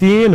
3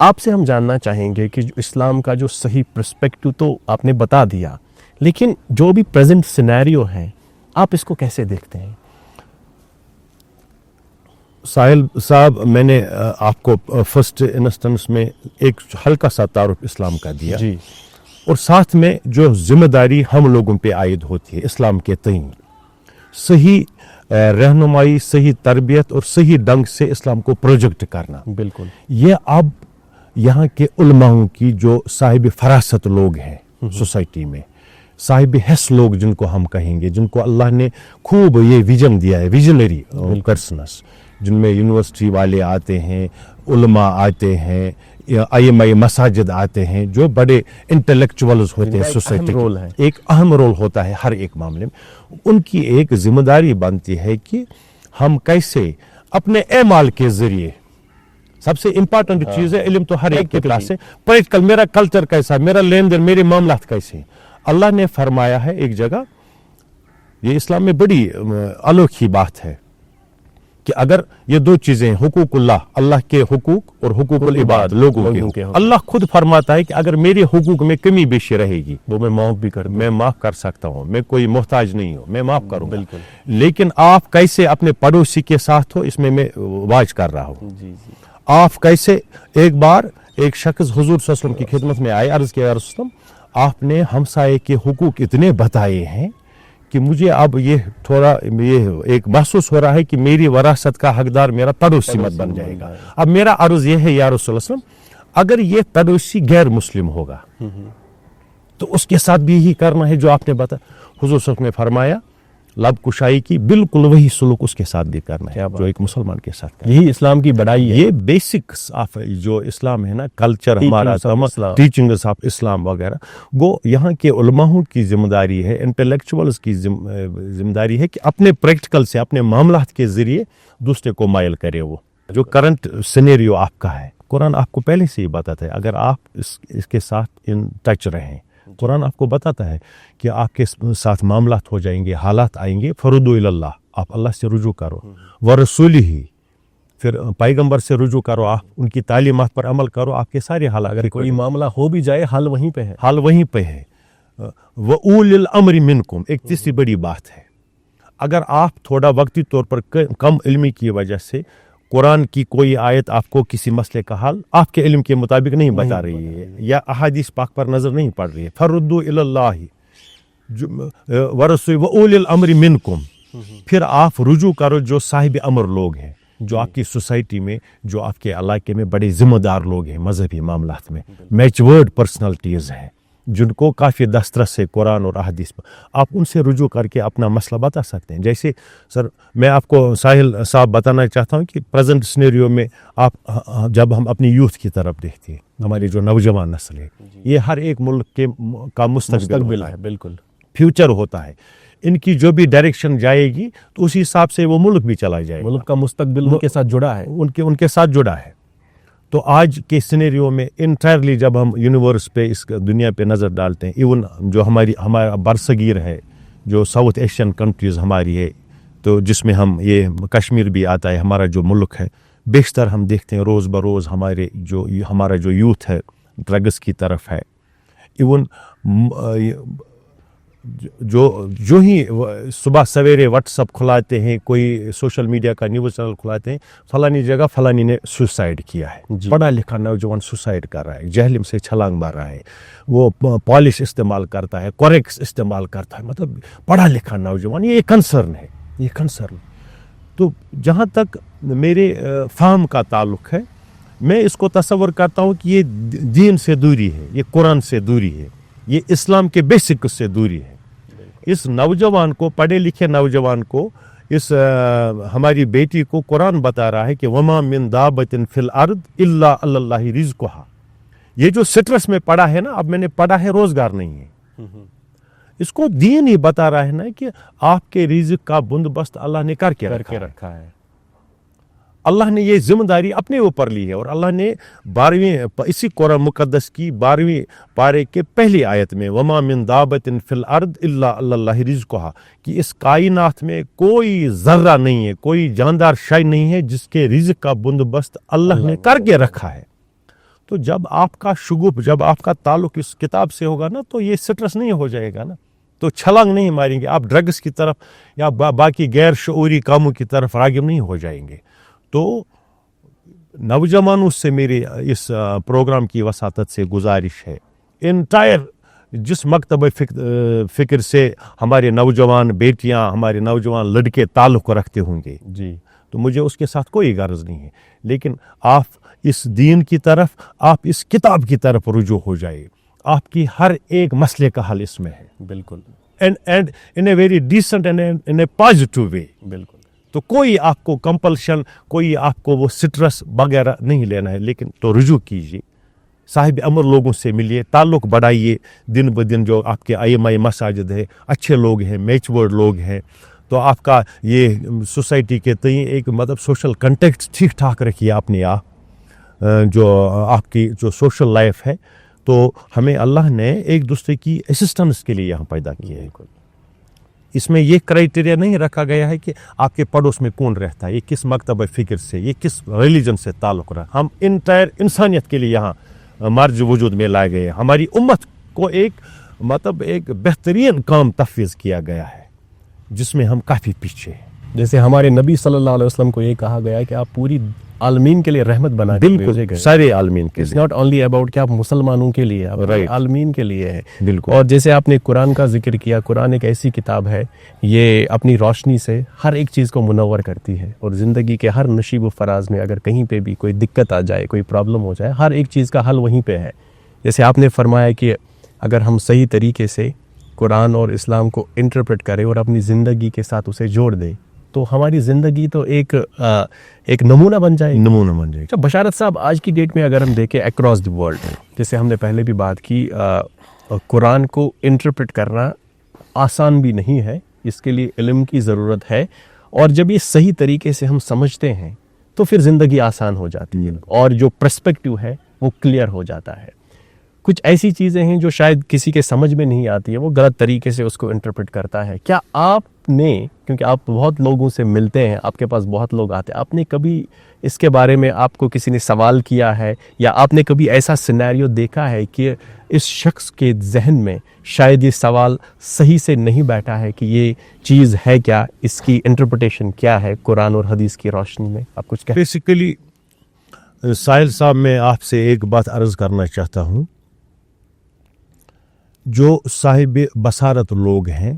آپ سے ہم جاننا چاہیں گے کہ اسلام کا جو صحیح پرسپیکٹو تو آپ نے بتا دیا، لیکن جو بھی پریزنٹ سینیریو ہیں آپ اس کو کیسے دیکھتے ہیں؟ ساحل صاحب، میں نے آپ کو فرسٹ انسٹنس میں ایک ہلکا سا تعارف اسلام کا دیا، جی، اور ساتھ میں جو ذمہ داری ہم لوگوں پہ عائد ہوتی ہے اسلام کے تئیں، صحیح رہنمائی، صحیح تربیت اور صحیح ڈنگ سے اسلام کو پروجیکٹ کرنا، بالکل یہ اب یہاں کے علماؤں کی جو صاحب فراست لوگ ہیں سوسائٹی میں، صاحب حس لوگ جن کو ہم کہیں گے، جن کو اللہ نے خوب یہ ویژن دیا ہے، ویژنری پرسنس، جن میں یونیورسٹی والے آتے ہیں، علماء آتے ہیں، ائمہ مساجد آتے ہیں، جو بڑے انٹلیکچوئلز ہوتے ہیں سوسائٹی، ایک اہم رول ہوتا ہے ہر ایک معاملے میں۔ ان کی ایک ذمہ داری بنتی ہے کہ ہم کیسے اپنے اعمال کے ذریعے، سب سے امپورٹنٹ چیز ہے، علم تو ہر ایک کے پاس ہے، پریکٹیکل میرا کلچر کیسا، میرا لین دین، میرے معاملات کیسے ہیں۔ اللہ نے فرمایا ہے ایک جگہ، یہ اسلام میں بڑی انوکھی بات ہے، کہ اگر یہ دو چیزیں، حقوق اللہ کے حقوق اور حقوق العباد لوگوں کے، اللہ خود فرماتا ہے کہ اگر میرے حقوق میں کمی بیشی رہے گی وہ میں معاف بھی کر دوں، میں معاف کر سکتا ہوں، میں کوئی محتاج نہیں ہوں، میں معاف کروں گا۔ بالکل، لیکن آپ کیسے اپنے پڑوسی کے ساتھ ہو، اس میں واچ کر رہا ہوں۔ جی جی، آپ کیسے، ایک بار ایک شخص حضور صلی اللہ علیہ وسلم کی خدمت میں آئے، عرض کیا یا رسول اللہ، آپ نے ہمسائے کے حقوق اتنے بتائے ہیں کہ مجھے اب یہ تھوڑا یہ ایک محسوس ہو رہا ہے کہ میری وراثت کا حقدار میرا پڑوسی مت بن جائے گا۔ اب میرا عرض یہ ہے یا رسول اللہ صلی اللہ علیہ وسلم، اگر یہ پڑوسی غیر مسلم ہوگا تو اس کے ساتھ بھی یہی کرنا ہے جو آپ نے بتایا؟ حضور صلی اللہ علیہ وسلم نے فرمایا لب کشائی کی بالکل وہی سلوک اس کے ساتھ بھی کرنا ہے جو ایک مسلمان کے ساتھ کرنا ہے۔ یہی اسلام کی بڑائی ہے، یہ بیسکس آف جو اسلام ہے نا، کلچر ہمارا، ٹیچنگز آف اسلام وغیرہ، وہ یہاں کے علماءوں کی ذمہ داری ہے، انٹلیکچوئلز کی ذمہ داری ہے کہ اپنے پریکٹیکل سے، اپنے معاملات کے ذریعے دوسرے کو مائل کرے۔ وہ جو کرنٹ سینیریو آپ کا ہے، قرآن آپ کو پہلے سے ہی بتاتا ہے، اگر آپ اس کے ساتھ ان ٹچ رہیں، قرآن آپ کو بتاتا ہے کہ آپ کے ساتھ معاملات ہو جائیں گے، حالات آئیں گے، فردوا الی اللہ، آپ اللہ سے رجوع کرو، ورسولہ، پھر پیغمبر سے رجوع کرو، آپ ان کی تعلیمات پر عمل کرو، آپ کے سارے حالات، اگر کوئی معاملہ ہو بھی جائے حل وہیں پہ ہے، حال وہیں پہ ہے۔ وَأُولِي الْأَمْرِ مِنْكُمْ، ایک تیسری بڑی بات ہے، اگر آپ تھوڑا وقتی طور پر کم علمی کی وجہ سے قرآن کی کوئی آیت آپ کو کسی مسئلے کا حل آپ کے علم کے مطابق نہیں بتا رہی ہے، یا احادیث پاک پر نظر نہیں پڑ رہی ہے، فردوا الی اللہ ورسولہ وَأُولِي الْأَمْرِ مِنْكُمْ، پھر آپ رجوع کرو جو صاحب امر لوگ ہیں، جو آپ کی سوسائٹی میں، جو آپ کے علاقے میں بڑے ذمہ دار لوگ ہیں، مذہبی معاملات میں میچورڈ پرسنالٹیز ہیں، جن کو کافی دسترس ہے قرآن اور احادیث پر، آپ ان سے رجوع کر کے اپنا مسئلہ بتا سکتے ہیں۔ جیسے سر میں آپ کو ساحل صاحب بتانا چاہتا ہوں کہ پریزنٹ سینیریو میں آپ جب ہم اپنی یوتھ کی طرف دیکھتے ہیں، ہماری جو نوجوان نسل ہے، یہ ہر ایک ملک کا مستقبل ہے، بالکل فیوچر ہوتا ہے، ان کی جو بھی ڈائریکشن جائے گی تو اسی حساب سے وہ ملک بھی چلا جائے گا، ملک کا مستقبل ان کے ساتھ جڑا ہے، ان کے ساتھ جڑا ہے۔ تو آج کے سینیریو میں انٹائرلی جب ہم یونیورس پہ، اس دنیا پہ نظر ڈالتے ہیں، ایون جو ہمارا برصغیر ہے، جو ساؤتھ ایشین کنٹریز ہماری ہے، تو جس میں ہم یہ کشمیر بھی آتا ہے، ہمارا جو ملک ہے، بیشتر ہم دیکھتے ہیں روز بروز ہمارا جو یوتھ ہے ڈرگس کی طرف ہے۔ ایون جو ہی صبح سویرے واٹس اپ کھلاتے ہیں، کوئی سوشل میڈیا کا نیوز چینل کھلاتے ہیں، فلانی جگہ فلانی نے سوسائڈ کیا ہے، پڑھا لکھا نوجوان سوسائڈ کر رہا ہے، جہلم سے چھلانگ مار رہا ہے، وہ پالش استعمال کرتا ہے، کوریکس استعمال کرتا ہے، مطلب پڑھا لکھا نوجوان، یہ کنسرن ہے، یہ کنسرن۔ تو جہاں تک میرے فہم کا تعلق ہے، میں اس کو تصور کرتا ہوں کہ یہ دین سے دوری ہے، یہ قرآن سے دوری ہے، یہ اسلام کے بیسک سے دوری ہے۔ اس نوجوان کو، پڑھے لکھے نوجوان کو، اس ہماری بیٹی کو قرآن بتا رہا ہے کہ وما من دابۃ فی الارض الا علی اللہ رزقھا۔ یہ جو سٹرس میں پڑھا ہے نا، اب میں نے پڑھا ہے، روزگار نہیں ہے، اس کو دین ہی بتا رہا ہے نا کہ آپ کے رزق کا بندوبست اللہ نے کر کے رکھا ہے۔ اللہ نے یہ ذمہ داری اپنے اوپر لی ہے، اور اللہ نے 12ویں اسی قرآن مقدس کی 12ویں پارے کے پہلی آیت میں وما من دابۃ فی الارض الا علی اللہ رزقھا، کہ اس کائنات میں کوئی ذرہ نہیں ہے، کوئی جاندار شے نہیں ہے جس کے رزق کا بندوبست اللہ نے کر کے رکھا ہے۔ تو جب آپ کا شگوف، جب آپ کا تعلق اس کتاب سے ہوگا نا تو یہ سٹرس نہیں ہو جائے گا نا، تو چھلانگ نہیں ماریں گے آپ ڈرگس کی طرف یا باقی غیر شعوری کاموں کی طرف راغب نہیں ہو جائیں گے. تو نوجوانوں سے میری اس پروگرام کی وساطت سے گزارش ہے، انٹائر جس مکتب فکر سے ہمارے نوجوان بیٹیاں، ہمارے نوجوان لڑکے تعلق رکھتے ہوں گے جی، تو مجھے اس کے ساتھ کوئی غرض نہیں ہے، لیکن آپ اس دین کی طرف، آپ اس کتاب کی طرف رجوع ہو جائے. آپ کی ہر ایک مسئلے کا حل اس میں ہے، بالکل and in a very decent and in a positive way. بالکل. تو کوئی آپ کو کمپلشن، کوئی آپ کو وہ سٹرس وغیرہ نہیں لینا ہے، لیکن تو رجوع کیجیے، صاحب امر لوگوں سے ملیے، تعلق بڑھائیے. دن بدن جو آپ کے ائمہ مساجد ہے، اچھے لوگ ہیں، میچورڈ لوگ ہیں، تو آپ کا یہ سوسائٹی کے تئیں ایک مطلب سوشل کنٹیکٹ ٹھیک ٹھاک رکھیے اپنے آپ، جو آپ کی جو سوشل لائف ہے. تو ہمیں اللہ نے ایک دوسرے کی اسسٹنس کے لیے یہاں پیدا کیا ہے. اس میں یہ کرائٹیریا نہیں رکھا گیا ہے کہ آپ کے پڑوس میں کون رہتا ہے، یہ کس مکتب فکر سے، یہ کس ریلیجن سے تعلق رہا. ہم انٹائر انسانیت کے لیے یہاں مرج وجود میں لائے گئے ہیں. ہماری امت کو ایک مطلب ایک بہترین کام تفویض کیا گیا ہے جس میں ہم کافی پیچھے ہیں. جیسے ہمارے نبی صلی اللہ علیہ وسلم کو یہ کہا گیا ہے کہ آپ پوری عالمین کے لیے رحمت بنا کے بھیجے گئے. سارے عالمین کے اٹس لیے، ناٹ اونلی اباؤٹ کہ آپ مسلمانوں کے لیے، آپ Right. عالمین کے لیے ہے. بالکل. اور جیسے آپ نے قرآن کا ذکر کیا، قرآن ایک ایسی کتاب ہے، یہ اپنی روشنی سے ہر ایک چیز کو منور کرتی ہے، اور زندگی کے ہر نشیب و فراز میں اگر کہیں پہ بھی کوئی دقت آ جائے، کوئی پرابلم ہو جائے، ہر ایک چیز کا حل وہیں پہ ہے. جیسے آپ نے فرمایا کہ اگر ہم صحیح طریقے سے قرآن اور اسلام کو انٹرپریٹ کریں اور اپنی زندگی کے ساتھ اسے جوڑ دیں تو ہماری زندگی تو ایک نمونہ بن جائے گی. نمونہ بن جائے گا. اچھا بشارت صاحب، آج کی ڈیٹ میں اگر ہم دیکھیں اکراس دی ورلڈ، جیسے ہم نے پہلے بھی بات کی، قرآن کو انٹرپریٹ کرنا آسان بھی نہیں ہے، اس کے لیے علم کی ضرورت ہے، اور جب یہ صحیح طریقے سے ہم سمجھتے ہیں تو پھر زندگی آسان ہو جاتی ہے، اور جو پرسپیکٹو ہے وہ کلیئر ہو جاتا ہے. کچھ ایسی چیزیں ہیں جو شاید کسی کے سمجھ میں نہیں آتی ہے، وہ غلط طریقے سے اس کو انٹرپریٹ کرتا ہے. کیا آپ نے، کیونکہ آپ بہت لوگوں سے ملتے ہیں، آپ کے پاس بہت لوگ آتے ہیں، آپ نے کبھی اس کے بارے میں آپ کو کسی نے سوال کیا ہے، یا آپ نے کبھی ایسا سینیریو دیکھا ہے کہ اس شخص کے ذہن میں شاید یہ سوال صحیح سے نہیں بیٹھا ہے کہ یہ چیز ہے کیا، اس کی انٹرپریٹیشن کیا ہے قرآن اور حدیث کی روشنی میں؟ آپ کچھ کہیں. بیسیکلی ساحل صاحب، میں آپ سے ایک بات عرض کرنا چاہتا ہوں. جو صاحب بصارت لوگ ہیں،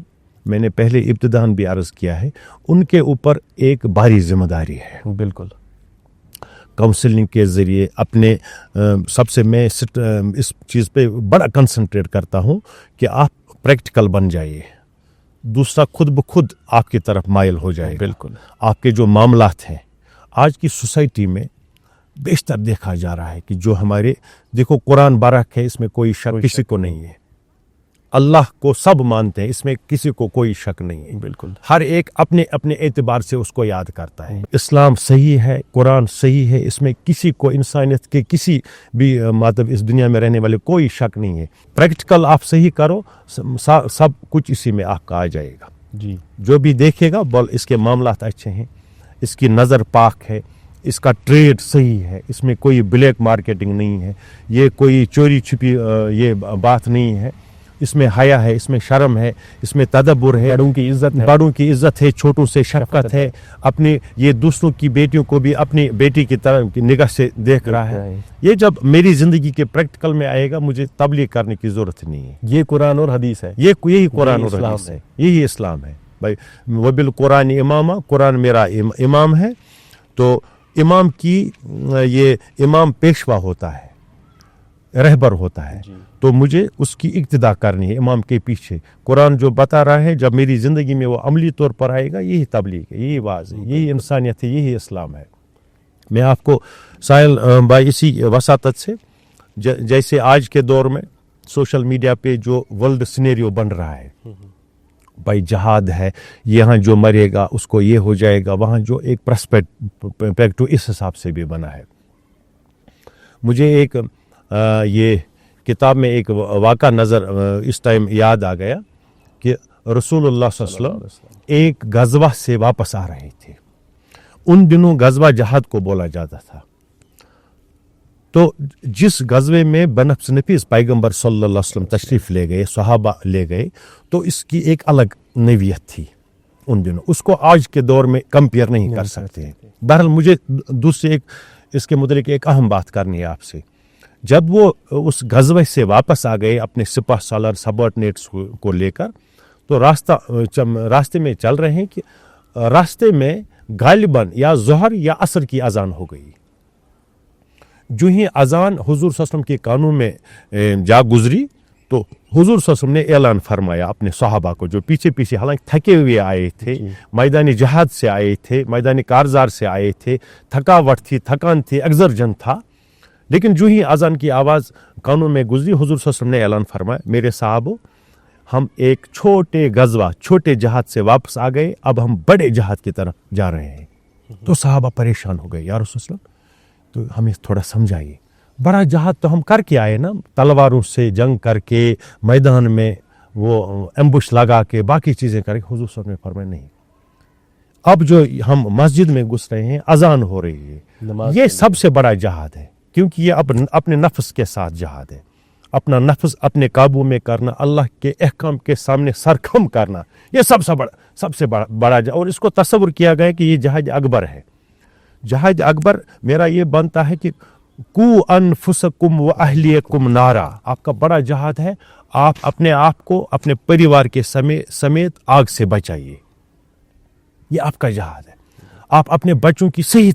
میں نے پہلے ابتداً بھی عرض کیا ہے، ان کے اوپر ایک بھاری ذمہ داری ہے. بالکل. کاؤنسلنگ کے ذریعے اپنے سب سے میں اس چیز پہ بڑا کنسنٹریٹ کرتا ہوں کہ آپ پریکٹیکل بن جائیے، دوسرا خود بخود آپ کی طرف مائل ہو جائے. بالکل. آپ کے جو معاملات ہیں آج کی سوسائٹی میں بیشتر دیکھا جا رہا ہے کہ جو ہمارے، دیکھو قرآن برحق ہے، اس میں کوئی شک کسی کو نہیں ہے، اللہ کو سب مانتے ہیں، اس میں کسی کو کوئی شک نہیں ہے. بالکل. ہر ایک اپنے اپنے اعتبار سے اس کو یاد کرتا ہے. اسلام صحیح ہے، قرآن صحیح ہے، اس میں کسی کو انسانیت کے کسی بھی مطلب اس دنیا میں رہنے والے کوئی شک نہیں ہے. پریکٹیکل آپ صحیح کرو، سب کچھ اسی میں آپ کا آ جائے گا. جی. جو بھی دیکھے گا بول اس کے معاملات اچھے ہیں، اس کی نظر پاک ہے، اس کا ٹریڈ صحیح ہے، اس میں کوئی بلیک مارکیٹنگ نہیں ہے، یہ کوئی چوری چھپی یہ بات نہیں ہے، اس میں حیا ہے، اس میں شرم ہے، اس میں تدبر ہے، بڑوں کی عزت ہے، بڑوں کی عزت ہے، چھوٹوں سے شفقت ہے، اپنی یہ دوسروں کی بیٹیوں کو بھی اپنی بیٹی کی طرح کی نگاہ سے دیکھ رہا ہے. یہ جب میری زندگی کے پریکٹیکل میں آئے گا مجھے تبلیغ کرنے کی ضرورت نہیں ہے. یہ قرآن اور حدیث ہے، یہی قرآن اور حدیث ہے، یہی اسلام ہے بھائی. وبالقرآن امامہ، قرآن میرا امام ہے. تو امام کی یہ امام پیشوا ہوتا ہے، رہبر ہوتا ہے، تو مجھے اس کی اقتداء کرنی ہے امام کے پیچھے. قرآن جو بتا رہا ہے جب میری زندگی میں وہ عملی طور پر آئے گا، یہی تبلیغ ہے، یہی واعظ ہے، یہی انسانیت ہے، یہی اسلام ہے. میں آپ کو ساحل بھائی اسی وساطت سے، جیسے آج کے دور میں سوشل میڈیا پہ جو ورلڈ سینیریو بن رہا ہے بھائی، جہاد ہے، یہاں جو مرے گا اس کو یہ ہو جائے گا، وہاں جو ایک پرسپیکٹو اس حساب سے بھی بنا ہے. مجھے ایک یہ کتاب میں ایک واقعہ نظر اس ٹائم یاد آ گیا کہ رسول اللہ صلی اللہ علیہ وسلم ایک غزوہ سے واپس آ رہے تھے. ان دنوں غزوہ جہاد کو بولا جاتا تھا. تو جس غزوے میں بنفس نفیس پیغمبر صلی اللہ علیہ وسلم تشریف لے گئے، صحابہ لے گئے، تو اس کی ایک الگ نوعیت تھی ان دنوں، اس کو آج کے دور میں کمپیئر نہیں کر سکتے ہیں۔ بہرحال مجھے دوسری ایک اس کے متعلق ایک اہم بات کرنی ہے آپ سے۔ جب وہ اس غزوے سے واپس آ گئے اپنے سپاہ سالار سبارڈینیٹس کو لے کر، تو راستے میں چل رہے ہیں کہ راستے میں غالباً یا ظہر یا عصر کی اذان ہو گئی۔ جو ہی اذان حضور صلی اللہ علیہ وسلم کے کانوں میں جا گزری تو حضور صلی اللہ علیہ وسلم نے اعلان فرمایا اپنے صحابہ کو، جو پیچھے پیچھے حالانکہ تھکے ہوئے آئے تھے، میدان جہاد سے آئے تھے، میدان کارزار سے آئے تھے، تھکاوٹ تھی، تھکان تھی، ایگزرجن تھا، لیکن جو ہی اذان کی آواز کانوں میں گزری حضور صلی اللہ علیہ وسلم نے اعلان فرمایا، میرے صحابو، ہم ایک چھوٹے غزوہ، چھوٹے جہاد سے واپس آ گئے، اب ہم بڑے جہاد کی طرف جا رہے ہیں۔ تو صحابہ پریشان ہو گئے، یا رسول اللہ تو ہمیں تھوڑا سمجھائیے، بڑا جہاد تو ہم کر کے آئے نا، تلواروں سے جنگ کر کے، میدان میں وہ ایمبوش لگا کے، باقی چیزیں کر کے۔ حضور صلی اللہ علیہ وسلم نے فرمایا نہیں، اب جو ہم مسجد میں گھس رہے ہیں، اذان ہو رہی ہے، یہ سب سے بڑا جہاد ہے، کیونکہ یہ اپنے نفس کے ساتھ جہاد ہے، اپنا نفس اپنے قابو میں کرنا، اللہ کے احکام کے سامنے سرخم کرنا، یہ سب سے بڑا جہاد۔ اور اس کو تصور کیا گیا کہ یہ جہاد اکبر ہے۔ جہاد اکبر میرا یہ بنتا ہے کہ کو انفسکم و اہلیکم نارا، آپ کا بڑا جہاد ہے، آپ اپنے آپ کو اپنے پریوار کے سمیت آگ سے بچائیے، یہ آپ کا جہاد ہے۔ آپ اپنے بچوں کی صحیح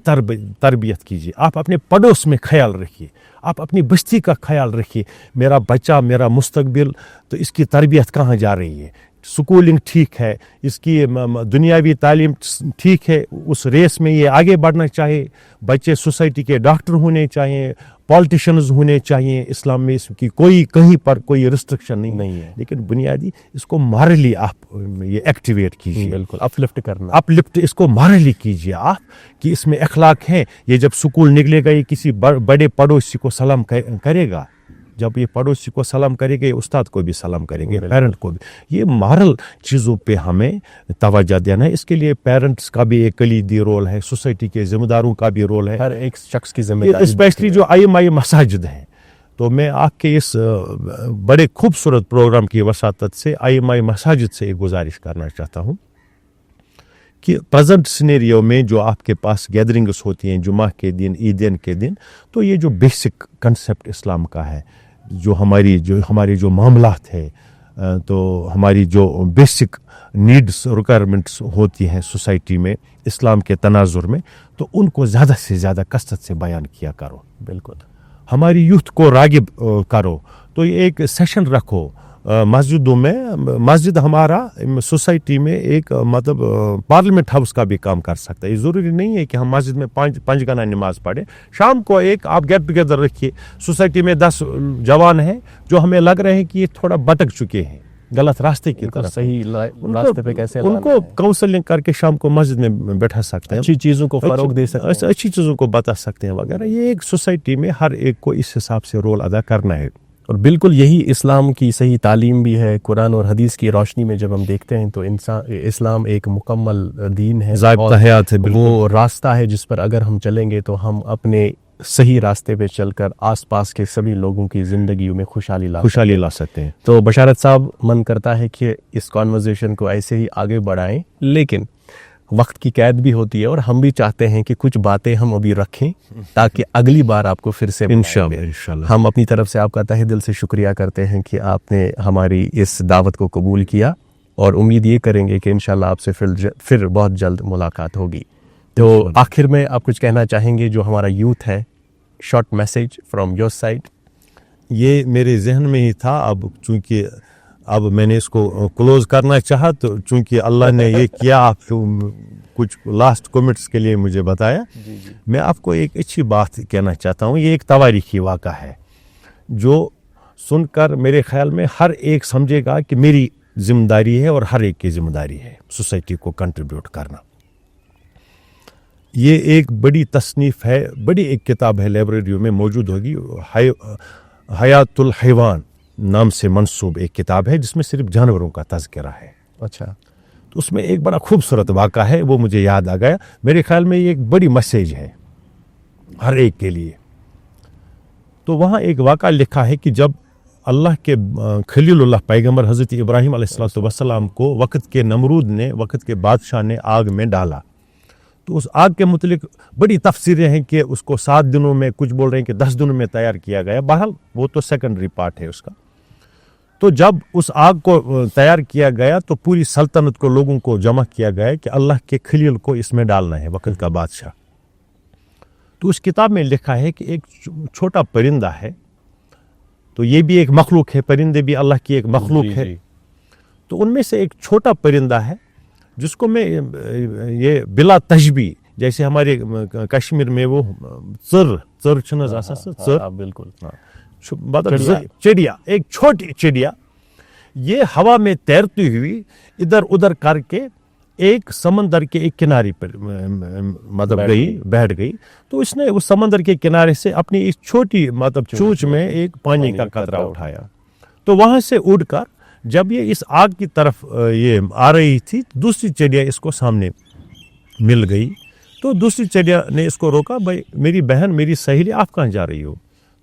تربیت کیجیے، آپ اپنے پڑوس میں خیال رکھیے، آپ اپنی بستی کا خیال رکھیے، میرا بچہ میرا مستقبل، تو اس کی تربیت کہاں جا رہی ہے، سکولنگ ٹھیک ہے، اس کی دنیاوی تعلیم ٹھیک ہے، اس ریس میں یہ آگے بڑھنا چاہیے، بچے سوسائٹی کے ڈاکٹر ہونے چاہیے، پالیٹیشنز ہونے چاہیے، اسلام میں اس کی کہیں پر کوئی ریسٹرکشن نہیں ہے، لیکن بنیادی اس کو مارلی آپ یہ ایکٹیویٹ کیجیے، بالکل اپلفٹ اس کو مارلی کیجیے آپ کہ اس میں اخلاق ہیں۔ یہ جب سکول نکلے گا، یہ کسی بڑے پڑوسی کو سلام کرے گا، جب یہ پڑوسی کو سلام کرے گا، استاد کو بھی سلام کریں گے، پیرنٹ کو بھی۔ یہ مارل چیزوں پہ ہمیں توجہ دینا ہے، اس کے لیے پیرنٹس کا بھی ایک کلیدی رول ہے، سوسائٹی کے ذمہ داروں کا بھی رول ہے، ہر ایک شخص کی ذمہ داری، اسپیشلی جو آئی مساجد ہیں۔ تو میں آپ کے اس بڑے خوبصورت پروگرام کی وساطت سے آئی مساجد سے ایک گزارش کرنا چاہتا ہوں کہ پریزنٹ سینیریو میں جو آپ کے پاس گیدرنگز ہوتی ہیں جمعہ کے دن، عیدین کے دن، تو یہ جو بیسک کنسیپٹ اسلام کا ہے، جو ہمارے جو معاملات ہے، تو ہماری جو بیسک نیڈس ریکوائرمنٹس ہوتی ہیں سوسائٹی میں اسلام کے تناظر میں، تو ان کو زیادہ سے زیادہ کثرت سے بیان کیا کرو، بالکل ہماری یوتھ کو راغب کرو۔ تو یہ ایک سیشن رکھو مسجدوں میں، مسجد ہمارا سوسائٹی میں ایک مطلب پارلیمنٹ ہاؤس کا بھی کام کر سکتا ہے۔ یہ ضروری نہیں ہے کہ ہم مسجد میں پانچ گنا نماز پڑھیں، شام کو ایک آپ گیٹ ٹوگیدر رکھیے، سوسائٹی میں 10 جوان ہیں جو ہمیں لگ رہے ہیں کہ یہ تھوڑا بھٹک چکے ہیں غلط راستے کی طرف، صحیح راستے پہ کیسے ان کو کاؤنسلنگ کر کے شام کو مسجد میں بیٹھا سکتے ہیں، اچھی چیزوں کو فروغ دے سکتے ہیں، اچھی چیزوں کو بتا سکتے ہیں وغیرہ۔ یہ ایک سوسائٹی میں ہر ایک کو اس حساب سے رول ادا کرنا ہے، اور بالکل یہی اسلام کی صحیح تعلیم بھی ہے۔ قرآن اور حدیث کی روشنی میں جب ہم دیکھتے ہیں تو اسلام ایک مکمل دین ہے، ضابطہ حیات ہے، وہ راستہ ہے جس پر اگر ہم چلیں گے تو ہم اپنے صحیح راستے پہ چل کر آس پاس کے سبھی لوگوں کی زندگیوں میں خوشحالی لا سکتے ہیں۔ تو بشارت صاحب، من کرتا ہے کہ اس کانورزیشن کو ایسے ہی آگے بڑھائیں، لیکن وقت کی قید بھی ہوتی ہے، اور ہم بھی چاہتے ہیں کہ کچھ باتیں ہم ابھی رکھیں تاکہ اگلی بار آپ کو پھر سے انشاءاللہ ہم اپنی طرف سے آپ کا تہہ دل سے شکریہ کرتے ہیں کہ آپ نے ہماری اس دعوت کو قبول کیا، اور امید یہ کریں گے کہ انشاءاللہ آپ سے پھر بہت جلد ملاقات ہوگی۔ تو آخر میں آپ کچھ کہنا چاہیں گے جو ہمارا یوتھ ہے، short message from your side? یہ میرے ذہن میں ہی تھا، اب چونکہ اب میں نے اس کو کلوز کرنا چاہا، تو چونکہ اللہ نے یہ کیا، آپ کو کچھ لاسٹ کمنٹس کے لیے مجھے بتایا، میں آپ کو ایک اچھی بات کہنا چاہتا ہوں۔ یہ ایک تواریخی واقعہ ہے جو سن کر میرے خیال میں ہر ایک سمجھے گا کہ میری ذمہ داری ہے اور ہر ایک کی ذمہ داری ہے سوسائٹی کو کنٹریبیوٹ کرنا۔ یہ ایک بڑی تصنیف ہے، بڑی ایک کتاب ہے، لائبریریوں میں موجود ہوگی، حیات الحیوان نام سے منسوب ایک کتاب ہے جس میں صرف جانوروں کا تذکرہ ہے۔ اچھا، تو اس میں ایک بڑا خوبصورت واقعہ ہے، وہ مجھے یاد آ گیا۔ میرے خیال میں یہ ایک بڑی میسیج ہے ہر ایک کے لیے۔ تو وہاں ایک واقعہ لکھا ہے کہ جب اللہ کے خلیل اللہ پیغمبر حضرت ابراہیم علیہ السلام کو وقت کے نمرود نے، وقت کے بادشاہ نے آگ میں ڈالا، تو اس آگ کے متعلق بڑی تفسیریں ہیں کہ اس کو 7 دنوں میں، کچھ بول رہے ہیں کہ 10 دنوں میں تیار کیا گیا، بہرحال وہ تو سیکنڈری پارٹ ہے اس کا۔ تو جب اس آگ کو تیار کیا گیا تو پوری سلطنت کو، لوگوں کو جمع کیا گیا کہ اللہ کے خلیل کو اس میں ڈالنا ہے، وقت کا بادشاہ۔ تو اس کتاب میں لکھا ہے کہ ایک چھوٹا پرندہ ہے، تو یہ بھی ایک مخلوق ہے، پرندے بھی اللہ کی ایک مخلوق ہے، تو ان میں سے ایک چھوٹا پرندہ ہے جس کو میں یہ بلا تشبیہ، جیسے ہمارے کشمیر میں وہ څر چھنز آسان څر، بالکل چڑیا، ایک چھوٹی چڑیا، یہ ہوا میں تیرتی ہوئی ادھر ادھر کر کے ایک سمندر کے ایک کنارے پر مطلب بیٹھ گئی، تو اس نے اس سمندر کے کنارے سے اپنی اس چھوٹی مطلب چونچ میں ایک پانی کا قطرہ اٹھایا، تو وہاں سے اڑ کر جب یہ اس آگ کی طرف یہ آ رہی تھی، دوسری چڑیا اس کو سامنے مل گئی، تو دوسری چڑیا نے اس کو روکا، بھائی میری بہن، میری سہیلی، آپ کہاں جا رہی ہو؟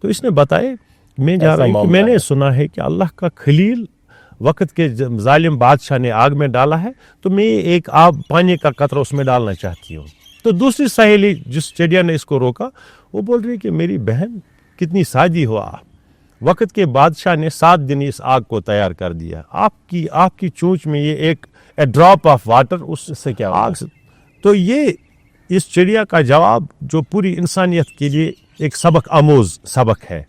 تو اس نے بتایا میں جا رہی ہوں کہ میں نے سنا ہے کہ اللہ کا خلیل وقت کے ظالم بادشاہ نے آگ میں ڈالا ہے، تو میں ایک پانی کا قطرہ اس میں ڈالنا چاہتی ہوں۔ تو دوسری سہیلی جس چڑیا نے اس کو روکا، وہ بول رہی کہ میری بہن کتنی سادی ہو آپ، وقت کے بادشاہ نے 7 دن اس آگ کو تیار کر دیا، آپ کی چونچ میں یہ ایک ڈراپ آف واٹر، اس سے کیا آگ سے۔ تو یہ اس چڑیا کا جواب جو پوری انسانیت کے لیے ایک سبق آموز سبق ہے،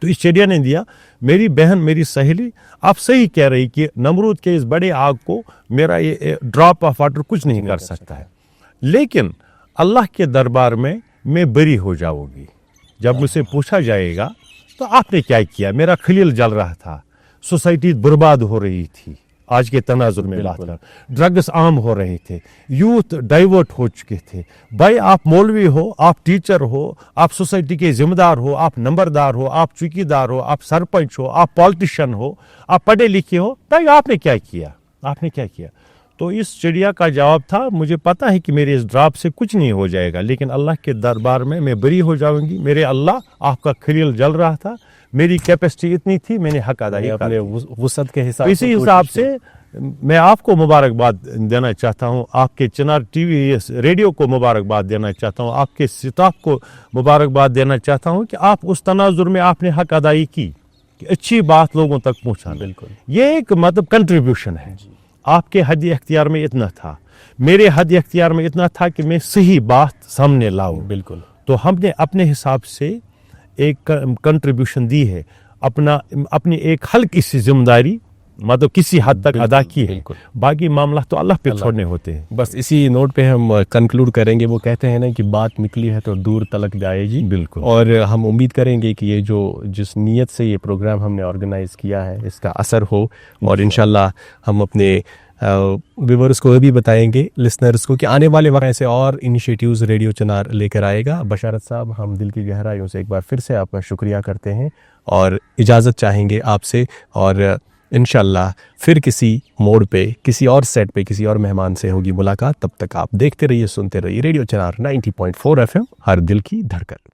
تو اس چڑیا نے دیا، میری بہن، میری سہیلی، آپ صحیح کہہ رہی کہ نمرود کے اس بڑے آگ کو میرا یہ ڈراپ آف واٹر کچھ نہیں کر سکتا ہے، لیکن اللہ کے دربار میں بری ہو جاؤ گی۔ جب مجھ سے پوچھا جائے گا تو آپ نے کیا کیا، میرا خلیل جل رہا تھا، سوسائٹی برباد ہو رہی تھی، آج کے تناظر میں بات کر، ڈرگس عام ہو رہے تھے، یوتھ ڈائیورٹ ہو چکے تھے، بھائی آپ مولوی ہو، آپ ٹیچر ہو، آپ سوسائٹی کے ذمہ دار ہو، آپ نمبردار ہو، آپ چوکیدار ہو، آپ سرپنچ ہو، آپ پالیٹیشین ہو، آپ پڑھے لکھے ہو، بھائی آپ نے کیا کیا، آپ نے کیا کیا؟ تو اس چڑیا کا جواب تھا، مجھے پتا ہے کہ میرے اس ڈراپ سے کچھ نہیں ہو جائے گا، لیکن اللہ کے دربار میں بری ہو جاؤں گی، میرے اللہ، آپ کا خلیل جل رہا تھا، میری کیپیسٹی اتنی تھی، میں نے حق ادا کیا، اپنے وسعت کے حساب سے۔ اسی حساب سے میں آپ کو مبارکباد دینا چاہتا ہوں، آپ کے چنار ٹی وی ریڈیو کو مبارکباد دینا چاہتا ہوں، آپ کے اسٹاف کو مبارکباد دینا چاہتا ہوں کہ آپ اس تناظر میں آپ نے حق ادائی کی، کہ اچھی بات لوگوں تک پہنچا۔ بالکل یہ ایک مطلب کنٹریبیوشن ہے۔ آپ کے حد اختیار میں اتنا تھا، میرے حد اختیار میں اتنا تھا کہ میں صحیح بات سامنے لاؤں۔ بالکل، تو ہم نے اپنے حساب سے ایک کنٹریبیوشن دی ہے، اپنی ایک ہلکی سی ذمہ داری مطلب کسی حد تک ادا کی ہے، باقی معاملہ تو اللہ پہ چھوڑنے ہوتے ہیں۔ بس اسی نوٹ پہ ہم کنکلوڈ کریں گے۔ وہ کہتے ہیں نا کہ بات نکلی ہے تو دور تلک جائے گی۔ بالکل، اور ہم امید کریں گے کہ یہ جس نیت سے یہ پروگرام ہم نے آرگنائز کیا ہے اس کا اثر ہو، اور انشاءاللہ ہم اپنے ویورز کو بھی بتائیں گے، لسنرز کو، کہ آنے والے وقت ایسے اور انیشیٹیوز ریڈیو چنار لے کر آئے گا۔ بشارت صاحب، ہم دل کی گہرائیوں سے ایک بار پھر سے آپ کا شکریہ کرتے ہیں اور اجازت چاہیں گے آپ سے، اور انشاءاللہ پھر کسی موڑ پہ، کسی اور سیٹ پہ، کسی اور مہمان سے ہوگی ملاقات۔ تب تک آپ دیکھتے رہیے، سنتے رہیے ریڈیو چنار 90.4 FM، ہر دل کی دھڑکن۔